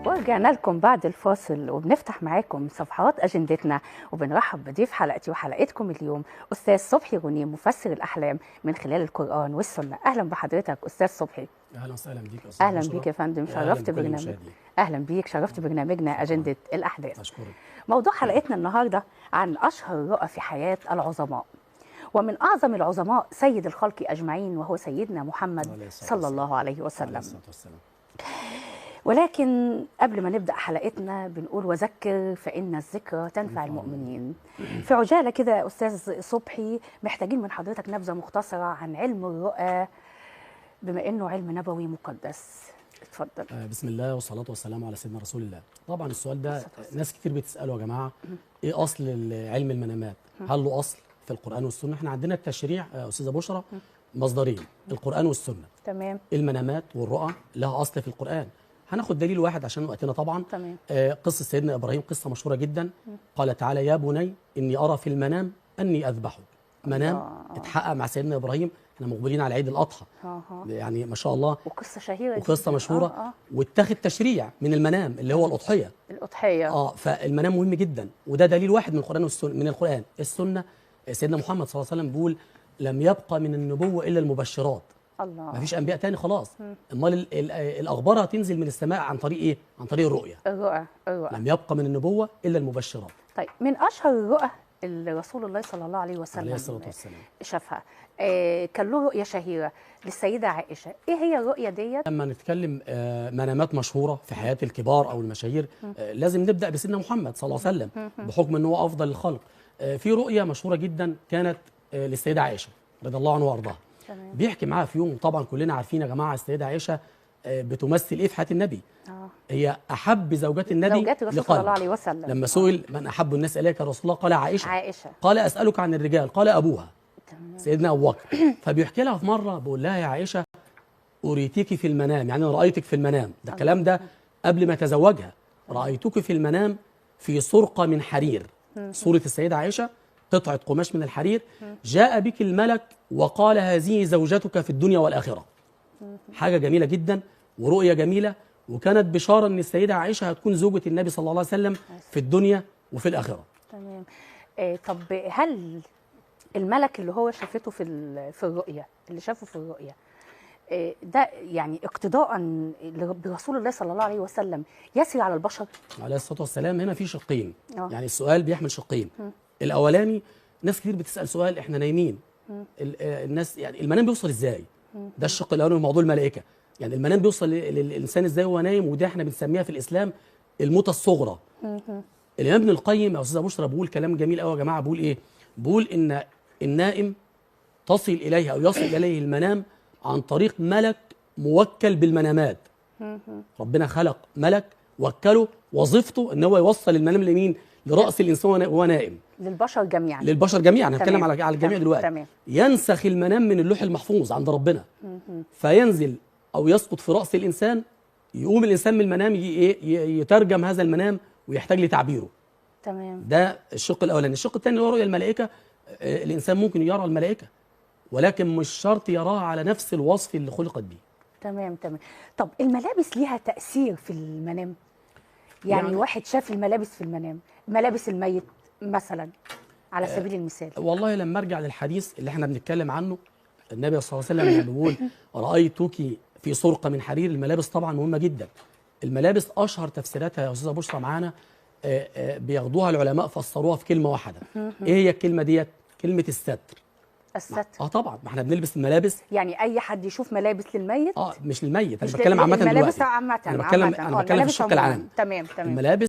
ورجعنا لكم بعد الفاصل وبنفتح معاكم صفحات أجندتنا وبنرحب بضيف حلقتي وحلقتكم اليوم أستاذ صبحي غنيم مفسر الأحلام من خلال القرآن والسنة. أهلا بحضرتك أستاذ صبحي. أهلا وسهلا بيك يا أستاذ أهلا بيك يا فندم، شرفت برنامج. أهلا بيك، شرفت برنامجنا أجندة الأحداث. أشكرك. موضوع حلقتنا النهاردة عن أشهر الرؤى في حياة العظماء، ومن أعظم العظماء سيد الخلق أجمعين وهو سيدنا محمد صلى الله عليه وسلم. ولكن قبل ما نبدأ حلقتنا بنقول وذكر فإن الذكرى تنفع المؤمنين. في عجالة كده أستاذ صبحي محتاجين من حضرتك نبذة مختصرة عن علم الرؤى بما إنه علم نبوي مقدس. اتفضل. بسم الله والصلاة والسلام على سيدنا رسول الله. طبعا السؤال ده ناس كتير بتسأله يا جماعة، إيه أصل علم المنامات؟ هل له أصل في القرآن والسنة؟ احنا عندنا التشريع أستاذة بشرى مصدرين، القرآن والسنة. تمام. المنامات والرؤى لها أصل في القرآن. هناخد دليل واحد عشان وقتنا طبعا. تمام. قصة سيدنا إبراهيم قصة مشهورة جدا. قال تعالى يا بني إني أرى في المنام أني أذبحك. منام اتحقق مع سيدنا إبراهيم. احنا مقبلين على عيد الأضحى، يعني ما شاء الله، وقصة شهيرة وقصة مشهورة. واتخذ تشريع من المنام اللي هو الأضحية. فالمنام مهم جدا، وده دليل واحد من القرآن والسنة. من القرآن السنة سيدنا محمد صلى الله عليه وسلم بيقول لم يبقى من النبوة إلا المبشرات. الله. ما فيش انبياء تاني خلاص. امال الاخبار هتنزل من السماء عن طريق ايه؟ عن طريق الرؤيا. الرؤى. لم يبقى من النبوه الا المبشرات. طيب، من اشهر الرؤى اللي رسول الله صلى الله عليه وسلم عليه الصلاه والسلام شافها، كان له رؤيه شهيره للسيده عائشه. ايه هي الرؤيه ديت؟ لما نتكلم منامات مشهوره في حياه الكبار او المشاهير، لازم نبدا بسيدنا محمد صلى الله عليه وسلم بحكم ان هو افضل الخلق. في رؤيه مشهوره جدا كانت للسيده عائشه رضي الله عنها وارضاها. بيحكي معاها في يوم، طبعا كلنا عارفين يا جماعه السيده عائشه بتمثل ايه في حياه النبي. هي احب زوجات النبي زوجات الرسول صلى الله عليه وسلم. لما سئل من احب الناس اليك يا رسول الله قال عائشه. قال اسالك عن الرجال قال ابوها. سيدنا ابو بكر. فبيحكي لها في مره بيقول لها يا عائشه اريتك في المنام، يعني انا رايتك في المنام. ده الكلام ده قبل ما تزوجها. رايتك في المنام في سرقه من حرير. صوره السيده عائشه قطعة قماش من الحرير. جاء بك الملك وقال هذه زوجتك في الدنيا والآخرة. حاجة جميلة جدا ورؤية جميلة، وكانت بشارة أن السيدة عائشة هتكون زوجة النبي صلى الله عليه وسلم في الدنيا وفي الآخرة. تمام. طب هل الملك اللي هو شافته في الرؤية، اللي شافه في الرؤية ده يعني اقتداء برسول الله صلى الله عليه وسلم يسري على البشر؟ عليه الصلاة والسلام. هنا في شقين، يعني السؤال بيحمل شقين. الاولاني ناس كتير بتسال سؤال احنا نايمين، الناس يعني المنام بيوصل ازاي؟ ده الشق الاولاني من موضوع الملائكه. يعني المنام بيوصل للانسان ازاي وهو نايم، وده احنا بنسميها في الاسلام الموتى الصغرى. الامام ابن القيم يا استاذه بشرى بيقول كلام جميل قوي يا جماعه. بيقول ايه؟ بيقول ان النائم تصل اليه او يصل اليه المنام عن طريق ملك موكل بالمنامات. ربنا خلق ملك وكله وظيفته ان هو يوصل المنام لمين؟ لرأس الإنسان وهو نائم. للبشر جميعا. للبشر جميعا، هنتكلم على الجميع دلوقتي. تمام. ينسخ المنام من اللوح المحفوظ عند ربنا. فينزل أو يسقط في رأس الإنسان، يقوم الإنسان من المنام يترجم هذا المنام ويحتاج لتعبيره. تمام. ده الشق الأولاني. الشق الثاني اللي هو رؤيا الملائكة. الإنسان ممكن يرى الملائكة ولكن مش شرط يراها على نفس الوصف اللي خلقت بيه. تمام. طب الملابس ليها تأثير في المنام؟ يعني واحد شاف الملابس في المنام، ملابس الميت مثلا على سبيل المثال. والله لما ارجع للحديث اللي احنا بنتكلم عنه، النبي صلى الله عليه وسلم بيقول رايتك في سرقه من حرير. الملابس طبعا مهمه جدا. الملابس اشهر تفسيراتها يا استاذه بشرى معانا بياخدوها العلماء فسروها في كلمه واحده. ايه هي الكلمه ديت؟ كلمه الستر. الستر. طبعا ما احنا بنلبس الملابس. يعني اي حد يشوف ملابس للميت؟ مش للميت، انا بتكلم عامه دلوقتي. الملابس عامه. انا بتكلم في الشق العام. تمام. الملابس